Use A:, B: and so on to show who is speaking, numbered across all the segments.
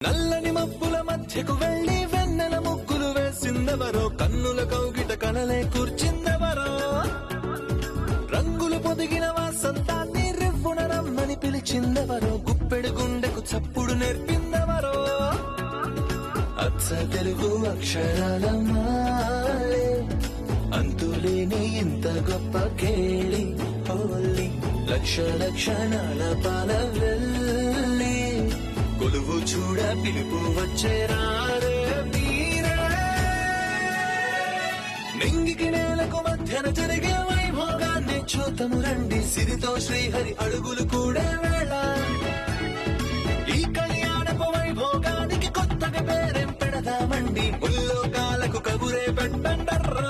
A: నల్లని మబ్బుల మధ్యకు వెళ్లి వెన్నెల ముగ్గులు వేసిందెవరో, కన్నుల కౌగిట కలలే కూర్చిందెవరో, రంగులు పొదిగిన వాసంతాన్ని రివ్వున రమ్మని పిలిచిందెవరో, గుప్పెడు గుండెకు చప్పుడు నేర్పిందెవరో, అచ్చ తెలుగు అక్షరాల మాలే అంతులేని ఇంత గొప్ప కేళి హోలీ, లక్ష లక్షణాల పాల వెళ్ళి కొలువు చూడ పిలుపు వచ్చేరారే మీరే, నింగికి నేలకు మధ్యన జరిగే వైభోగాన్ని చూతము రండి, సిరితో శ్రీహరి అడుగులు కూడే వేళ, ఈ కళ్యాణపు వైభోగానికి కొత్తగా పేరేం పెడదామండి, ముల్లోకాలకు కబురే పెట్టండర్రా.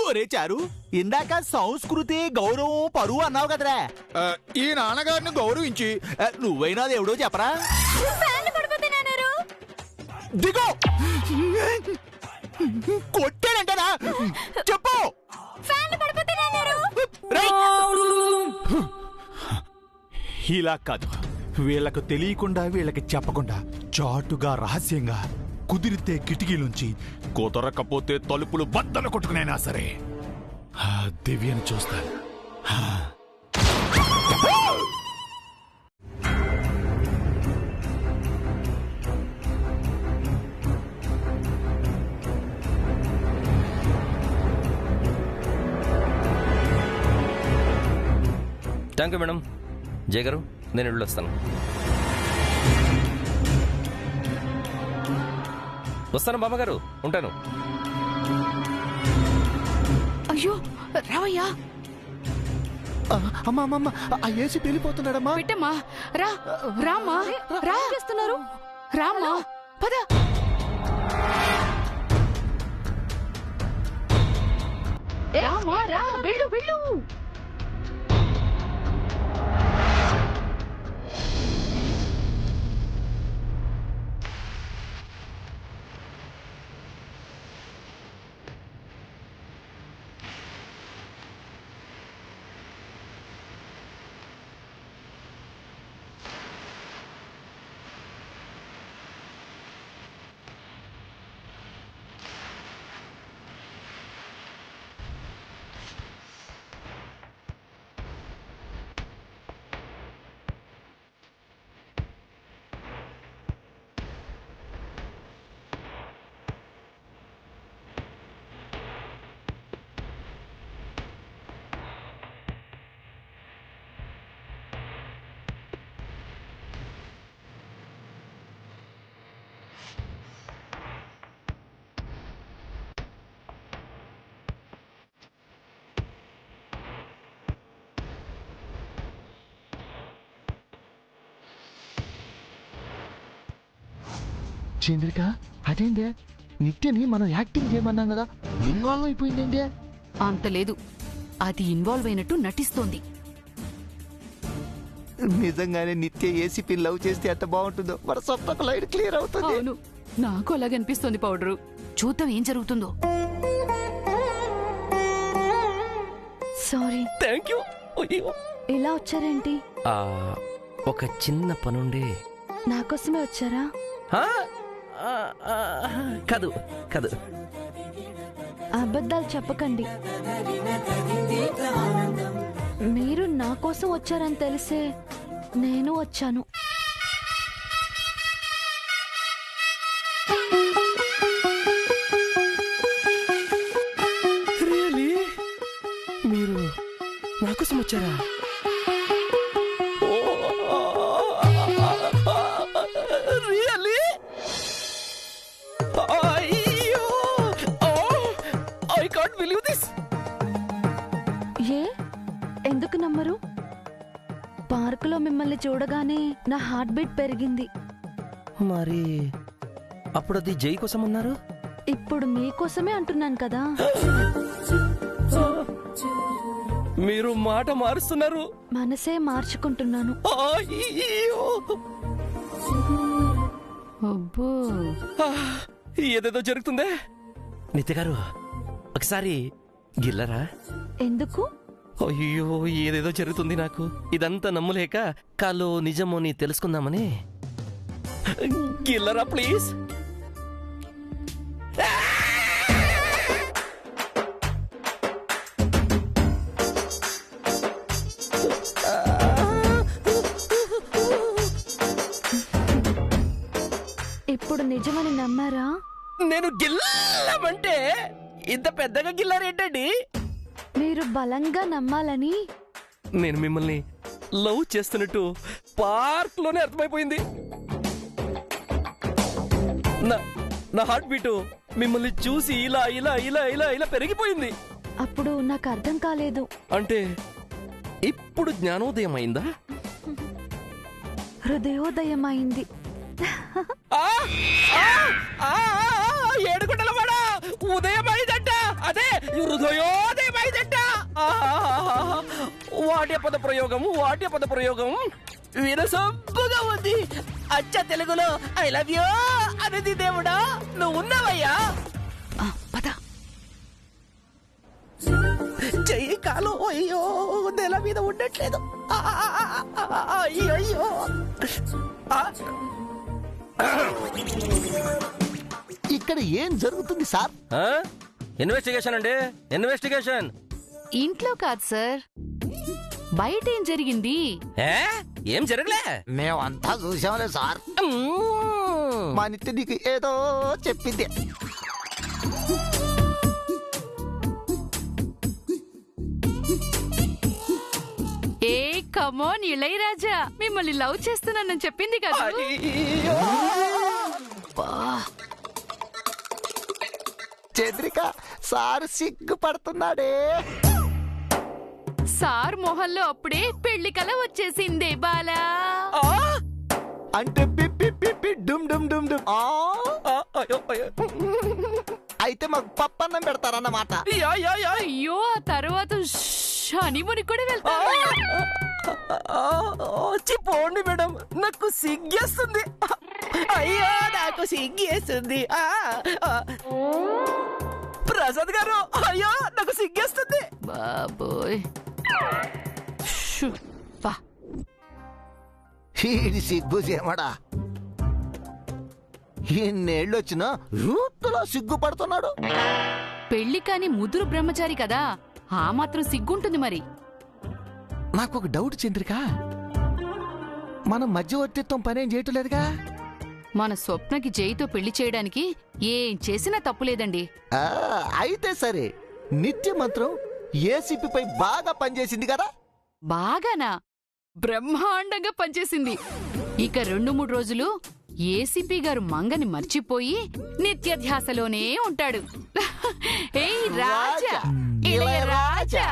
B: ఒరే చారు, ఇందాక సంస్కృతి గౌరవం పరువు అన్నావు కదరా, ఈ నాన్నగారిని గౌరవించి నువ్వైనా దేవుడో చెప్పరా. దిగో, కొట్టాడంటారా చెప్పు. ఇలా కాదు, వీళ్ళకు తెలియకుండా వీళ్ళకి చెప్పకుండా చాటుగా రహస్యంగా కుదిరితే కిటికీలుంచి, కుదరకపోతే తలుపులు బద్దలు కొట్టుకునైనా సరే ఆ దివ్యను చూస్తాను.
C: Thank you madam. జయ గారు, నేను వెళ్ళొస్తాను. వస్తాను బామ్మగారు, ఉంటాను.
D: అయ్యో రావయ్యా.
B: అమ్మా అమ్మమ్మ, ఆ ఏసీ వెళ్ళిపోతున్నాడమ్మా.
D: బిడ్డమ్మా రా, రామ్మా రా, చేస్తున్నారు రామ్మా, పద. రామ్మా రా, వెళ్ళు వెళ్ళు.
E: చంద్రిక, అదేంటే నిత్యని మనం యాక్టింగ్ చేయమన్నాం కదా, ఇన్వాల్వ్ అయిపోయిందేంటే.
D: అంత లేదు, అది ఇన్వాల్వ్ అయినట్టు నటిస్తోంది.
E: నిజంగానే నిత్య ఏసీపీ లవ్ చేస్తే ఎంత బాగుంటుందో, మన సొంత లైట్ క్లియర్ అవుతుంది.
D: అవును, నాకు అలాగే అనిపిస్తోంది పౌడరు. చూద్దాం ఏం జరుగుతుందో.
F: సారీ.
C: Thank you.
F: ఇలా వచ్చారేంటి?
C: ఒక చిన్న పనుండి.
F: నాకోసమే వచ్చారా?
C: కాదు కాదు,
F: అబద్ధాలు చెప్పకండి. మీరు నా కోసం వచ్చారని తెలిసే నేను వచ్చాను.
C: రియలీ? మీరు నా కోసం వచ్చారా? రియలీ? అయ్యో, ఐ కాంట్ బిలీవ్ దిస్.
F: ఏ ఎందుకు నమ్మరు? పార్కులో మిమ్మల్ని చూడగానే నా హార్ట్ బీట్ పెరిగింది.
C: మరి అప్పుడు అది జై కోసం ఉన్నారు.
F: ఇప్పుడు మీకోసమే అంటున్నాను కదా.
C: మీరు మాట మారుస్తున్నారు.
F: మనసే మార్చుకుంటున్నాను.
C: అయ్యో!
D: అబ్బో
C: ఏదేదో జరుగుతుందే. నిత్య గారు ఒకసారి గిల్లరా?
F: ఎందుకు?
C: అయ్యో ఏదేదో జరుగుతుంది నాకు. ఇదంతా నమ్మలేక కాలో నిజమో నీ తెలుసుకుందామని. గిల్లరా ప్లీజ్.
F: ఇప్పుడు నిజమని నమ్మారా?
C: నేను గిల్లమంటే ఇంత పెద్దగా గిల్లారేంటండి?
F: మీరు బలంగా నమ్మాలని.
C: నేను మిమ్మల్ని లవ్ చేస్తున్నట్టు పార్క్ లోనే అర్థమైపోయింది. నా హార్ట్ బీటు మిమ్మల్ని చూసి ఇలా ఇలా ఇలా ఇలా ఇలా పెరిగిపోయింది.
F: అప్పుడు నాకు అర్థం కాలేదు.
C: అంటే ఇప్పుడు జ్ఞానోదయం అయిందా?
F: హృదయోదయం అయింది.
C: ఏడుగుండలవాడ ఉదయం అయిందంట. అదే హృదయోదయం అయిందంట. వాట్య పద ప్రయోగం వినసొంపుగా ఉంది. అచ్చ తెలుగులో ఐ లవ్ యూ అనేది దేవుడా నువ్వు ఉన్నావయ్యా. పద చెయ్యి కాలు అయ్యో నెల మీద ఉండట్లేదు. అయ్యో
E: ఇక్కడ ఏం జరుగుతుంది సార్?
C: ఇన్వెస్టిగేషన్ అండి, ఇన్వెస్టిగేషన్.
D: ఇంట్లో కాదు సార్, బయట ఏం జరిగింది?
C: ఏం జరగలే.
E: మేమంతా చూసాంలే సార్. మా నిత్య నీకు ఏదో చెప్పింది.
D: ఏ కమోన్ ఇళయరాజా, మిమ్మల్ని లవ్ చేస్తున్నానని చెప్పింది కదా.
E: చంద్రిక సార్ సిగ్గుపడుతున్నాడే.
D: సార్ మొహంలో అప్పుడే పెళ్లి కల వచ్చేసిందే బాలా.
E: అంటే పిప్పి పిప్పి డుమ్ డుమ్ డుమ్ డుమ్. అయితే మాకు పప్పన్నం పెడతారన్నమాట.
D: అయ్యో ఆ తర్వాత హనీమూన్ కూడా వెళ్తారు.
C: పోండి మేడం, నాకు సిగ్గేస్తుంది. అయ్యో నాకు సిగ్గేస్తుంది. ప్రసాద్ గారు అయ్యో నాకు సిగ్గేస్తుంది.
D: బాబోయ్
E: ఈడి సిగ్గు చేయమడా. ఎన్నేళ్ళు వచ్చినా యూత్లో సిగ్గుపడుతున్నాడు.
D: పెళ్లి కాని ముదురు బ్రహ్మచారి కదా, ఆ మాత్రం సిగ్గుంటుంది మరి.
E: నాకు ఒక డౌట్ చంద్రిక, మనం మధ్యవర్తిత్వం పనేం చేయట్లేదుగా?
D: మన స్వప్నకి జైతో పెళ్లి చేయడానికి ఏం చేసినా తప్పులేదండి.
E: అయితే సరే, నిత్య మంత్రం ఏసీపీపై బాగా పనిచేసింది కదా?
D: బాగానా? బ్రహ్మాండంగా పనిచేసింది. ఇక 2-3 రోజులు ఏసీపీ గారు మంగని మర్చిపోయి నిత్యధ్యాసలోనే ఉంటాడు. ఏయ్ రాజా, ఇళయ రాజా,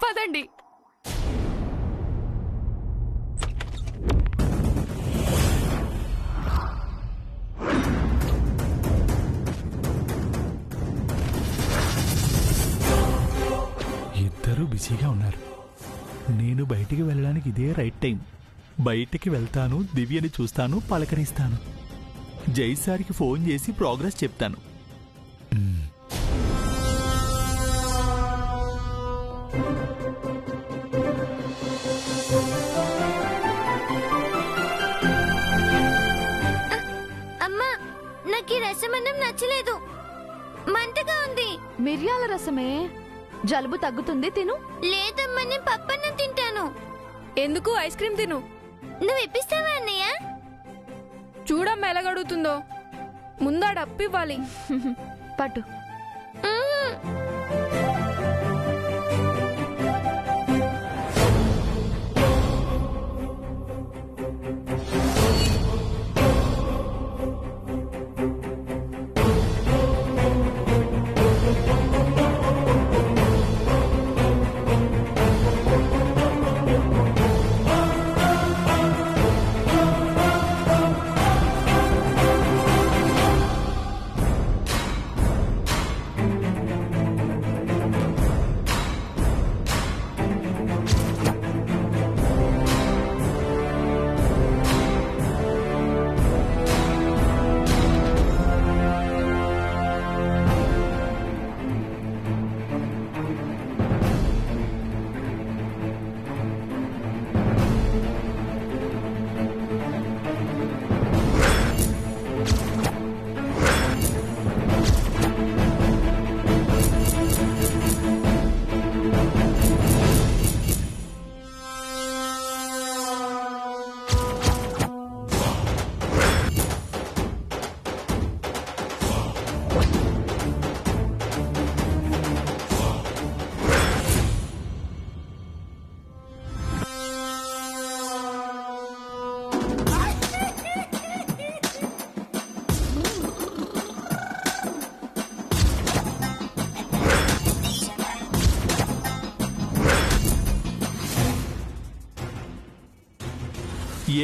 D: పదండి.
B: ఇద్దరూ బిజీగా ఉన్నారు. నేను బయటికి వెళ్ళడానికి ఇదే రైట్ టైం. బయటికి వెళ్తాను, దివ్యని చూస్తాను, పలకరిస్తాను. జైసారికి ఫోన్ చేసి ప్రోగ్రెస్ చెప్తాను.
F: అమ్మా, నాకు ఈ రసమన్నం నచ్చలేదు, మంటగా ఉంది. మిరియాల రసమే, జలుబు తగ్గుతుంది, తిను. లేదమ్మా, నేను పప్పన్నం తింటాను.
G: ఎందుకు? ఐస్ క్రీమ్ తిను.
F: నువ్వు ఇప్పిస్తావా అన్నయ్య?
G: చూడమ్మా ఎలాగడుగుతుందో. ముందా డప్పు ఇవ్వాలి.
F: పట్టు.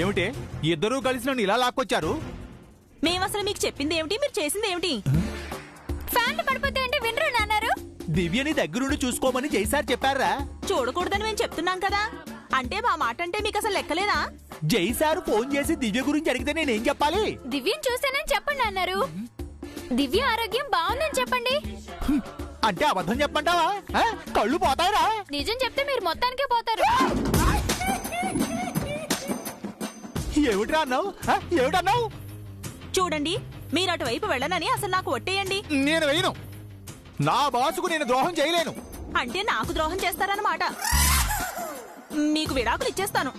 B: ఏమిటే ఇద్దరూ కలిసి నన్ను ఇలా లాక్కొచ్చారు?
H: మేమసలు మీకు చెప్పింది ఏమిటి, మీరు చేసింది ఏమిటి?
F: ఫ్యాన్లు పడిపోతే అంటే వినరు నాన్నారు.
B: దివ్యని దగ్గరుండి చూసుకోమని జైసార్ చెప్పారా?
H: చూడకూడదని మేము చెప్తున్నాం కదా. అంటే మా మాట అంటే మీకు అసలు లెక్కలేదా?
B: జైసార్ ఫోన్ చేసి దివ్య గురించి అడిగితే నేనేం చెప్పాలి?
F: దివ్యని చూసానని చెప్పండి అన్నారు. దివ్య ఆరోగ్యం బాగుందని చెప్పండి.
B: అంటే అబద్ధం చెప్పంటావా? కళ్ళు పోతాయరా?
F: నిజం చెప్తే మీరు మొత్తానికే పోతారు.
B: ఏమిట్రా అన్నావు? ఏమిటన్నావు?
H: చూడండి, మీరు అటువైపు వెళ్ళనని అసలు నాకు ఒట్టేయండి.
B: నేను వేయను. నా బాసుకు నేను ద్రోహం చేయలేను.
H: అంటే నాకు ద్రోహం చేస్తారన్నమాట. మీకు విడాకులు ఇచ్చేస్తాను.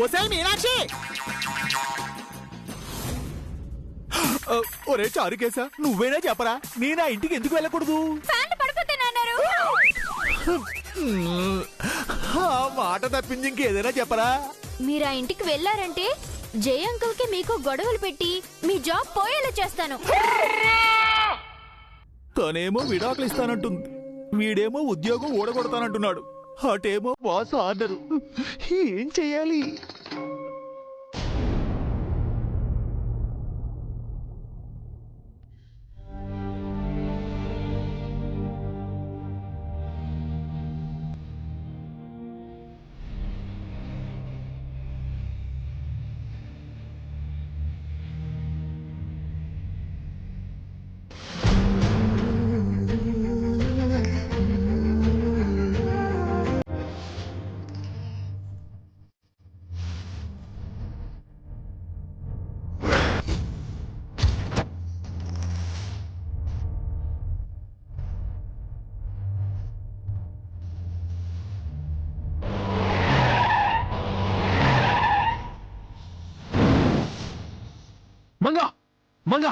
B: ఒసేయ్ మీనాక్షి! ఒరే చారుకేశా, నువ్వేనా చెప్పరా? నేను ఆ ఇంటికి ఎందుకు వెళ్ళకూడదు?
F: ఫ్యాన్లు పడిపోతే నాన్నారు.
B: ఆ మాట తప్పింది ఇంకేదైనా చెప్పరా?
F: మీరు ఆ ఇంటికి వెళ్ళారంటే జై అంకుల్ కి మీకు గొడవలు పెట్టి మీ జాబ్ పోయేలా చేస్తాను.
B: తనేమో విడాకులు ఇస్తానంటుంది, వీడేమో ఉద్యోగం ఊడగొడతానంటున్నాడు. అటేమో బాస్ ఆర్డరు. ఏం చెయ్యాలి?
C: మంగా మంగా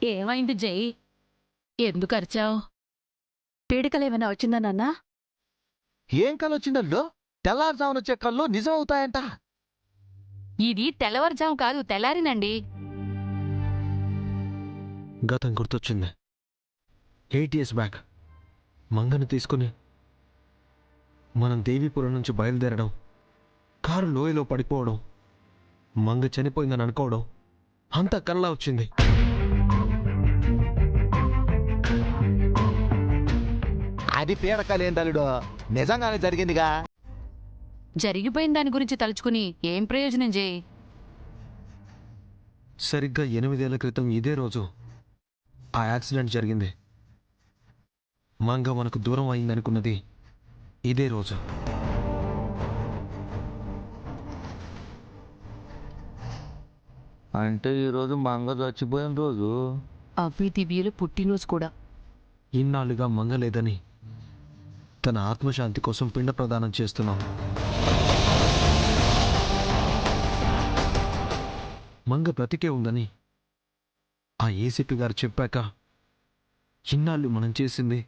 D: ఏమైంది జై? ఎందుకు అరిచావు? పీడికలేమైనా వచ్చిందా నాన్నా?
E: ఏం కళ వచ్చిందల్లో? తెల్లారుజామున వచ్చే కళ్ళు నిజం అవుతాయంట.
D: ఇది తెల్లవారుజాము కాదు, తెల్లారినండి.
I: గతం గుర్తొచ్చింది. 8 years బ్యాక్ మంగను తీసుకుని మనం దేవీపురం నుంచి బయలుదేరడం, కారు లోయలో పడిపోవడం, మంగ చనిపోయిందని అనుకోవడం అంతా కల్లా వచ్చింది.
E: అది పీడకలేందలుడు, నిజంగానే జరిగిందిగా.
D: జరిగిపోయిన దాని గురించి తలుచుకుని ఏం ప్రయోజనం జై?
I: సరిగ్గా 8 ఏళ్ల క్రితం ఇదే రోజు ఆ యాక్సిడెంట్ జరిగింది. మంగ మనకు దూరం అయిందనుకున్నది ఇదే రోజు.
E: అంటే ఈరోజు మంగ చచ్చిపోయిన రోజు.
D: అవి దివ్యలు పుట్టినరోజు కూడా.
I: ఇన్నాళ్ళుగా మంగ లేదని తన ఆత్మశాంతి కోసం పిండ ప్రదానం చేస్తున్నాం. మంగ బ్రతికే ఉందని ఆ ఏసీపీ గారు చెప్పాక ఇన్నాళ్ళు మనం చేసింది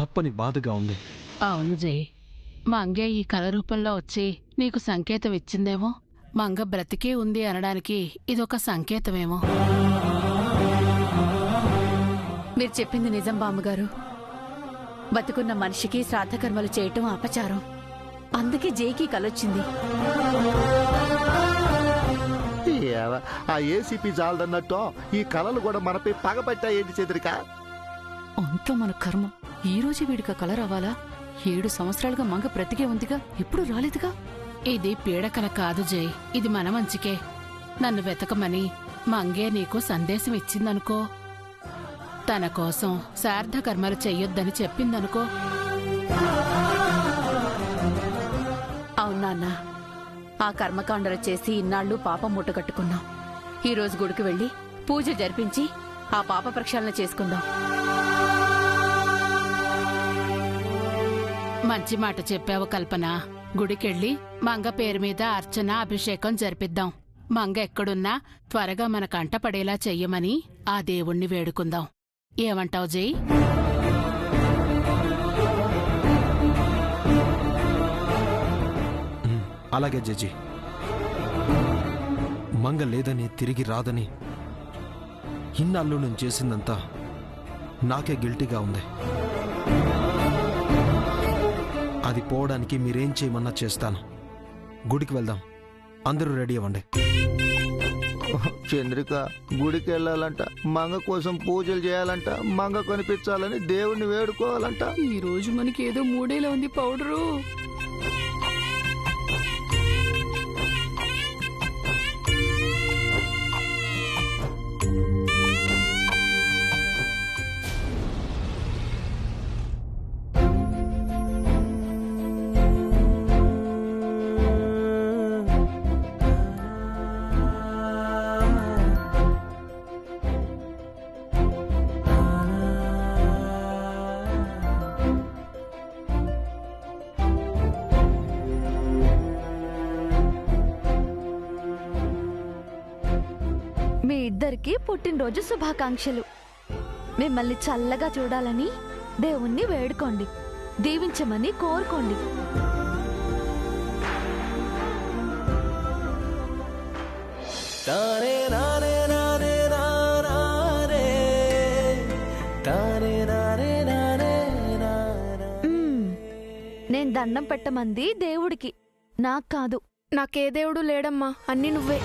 I: తప్పని బాధగా ఉంది.
D: అవును జై, మంగ ఈ కళ రూపంలో వచ్చి నీకు సంకేతం ఇచ్చిందేమో. మంగ బ్రతికే ఉంది అనడానికి ఇదొక సంకేతమేమో. మీరు చెప్పింది నిజం బామ్మగారు. బతుకున్న మనిషికి శ్రాద్ధకర్మలు చేయటం అపచారం. అందుకే జైకి కలొచ్చింది.
E: ఆ ఏసీపీ జాలదన్నట్టు ఈ కళలు కూడా మనపై పగబట్టా ఏంటి చెదిరిక?
D: అంతా మన కర్మ. ఈ రోజు వీడికి కల రావాలా? 7 సంవత్సరాలుగా మంగ బ్రతికే ఉందిగా, ఎప్పుడు రాలేదుగా. ఇది పీడకల కాదు జై, ఇది మన మంచికే. నన్ను వెతకమని మంగే నీకు సందేశం ఇచ్చిందనుకో. తన కోసం శ్రాద్ధ కర్మలు చెయ్యొద్దని చెప్పిందనుకో. అవునాన్న, ఆ కర్మకాండలు చేసి ఇన్నాళ్ళు పాపం మూటగట్టుకున్నాం. ఈరోజు గుడికి వెళ్ళి పూజ జరిపించి ఆ పాప ప్రక్షాళన చేసుకుందాం. మంచి మాట చెప్పావు కల్పన. గుడికెళ్ళి మంగ పేరు మీద అర్చన అభిషేకం జరిపిద్దాం. మంగ ఎక్కడున్నా త్వరగా మన కంట పడేలా చెయ్యమని ఆ దేవుణ్ణి వేడుకుందాం. ఏమంటావ్ జై?
I: అలాగే జడ్జి. మంగ లేదని తిరిగి రాదని ఇన్నాళ్ళు నేను చేసిందంతా నాకే గిల్టీగా ఉంది. అది పోవడానికి మీరేం చేయమన్నా చేస్తాను. గుడికి వెళ్దాం, అందరూ రెడీ అవ్వండి.
E: చంద్రిక గుడికి వెళ్ళాలంట, మంగ కోసం పూజలు చేయాలంట, మంగ కనిపించాలని దేవుణ్ణి వేడుకోవాలంట.
D: ఈ రోజు మనకి ఏదో మూడేలా ఉంది పౌడరు.
F: మీ ఇద్దరికి పుట్టినరోజు శుభాకాంక్షలు. మిమ్మల్ని చల్లగా చూడాలని దేవుణ్ణి వేడుకోండి, దీవించమని కోరుకోండి.
A: తానే నానే నానే నానే తానే నానే నానే నానే.
F: నేను దండం పెట్టమంది దేవుడికి, నాకు కాదు.
G: నాకే దేవుడు లేడమ్మా, అన్ని నువ్వే.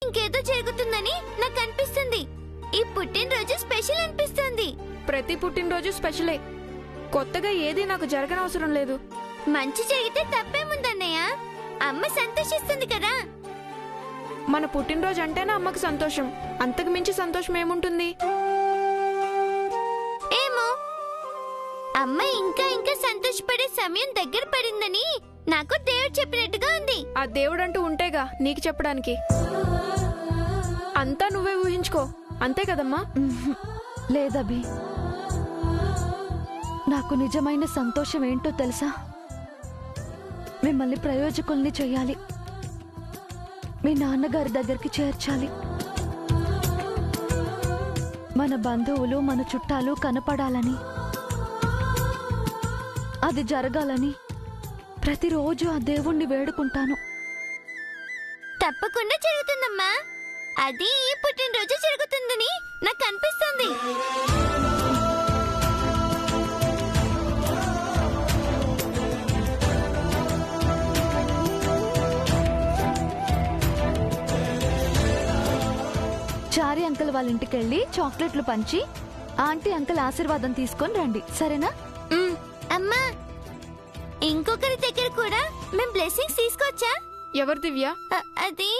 F: ఇంకేదో జరుగుతుందని నాకు అనిపిస్తుంది. ఈ పుట్టినరోజు స్పెషల్ అనిపిస్తుంది.
G: ప్రతి పుట్టినరోజు స్పెషలే, కొత్తగా ఏది నాకు జరగనవసరం లేదు.
F: మంచి జరిగితే తప్పేముందన్నయ్య, అమ్మ సంతోషిస్తుంది కదా.
G: మన పుట్టినరోజు అంటేనే అమ్మకి సంతోషం, అంతకు మించి సంతోషం ఏముంటుంది?
F: ఏమో, అమ్మ ఇంకా ఇంకా సంతోషపడే సమయం దగ్గర పడిందని నాకు దేవుడు చెప్పినట్టుగా ఉంది.
G: ఆ దేవుడంటూ ఉంటేగా నీకు చెప్పడానికి. అంతా నువ్వే ఊహించుకో, అంతే కదమ్మా?
F: లేదబి, నాకు నిజమైన సంతోషం ఏంటో తెలుసా? మిమ్మల్ని ప్రయోజకుల్ని చెయ్యాలి, మీ నాన్నగారి దగ్గరికి చేర్చాలి, మన బంధువులు మన చుట్టాలు కనపడాలని, అది జరగాలని ప్రతిరోజు ఆ దేవుణ్ణి వేడుకుంటాను. తప్పకుండా జరుగుతుందమ్మా. అది ఈ పుట్టినరోజు జరుగుతుందని నాకు అనిపిస్తుంది. చారి అంకుల్ వాళ్ళ ఇంటికి వెళ్ళి చాక్లెట్లు పంచి ఆంటీ అంకుల్ ఆశీర్వాదం తీసుకొని రండి, సరేనా? అమ్మా, ఇంకొకరి దగ్గర కూడా మేము బ్లెస్సింగ్స్ తీసుకోవచ్చా?
G: ఎవరు దివ్య?
F: అది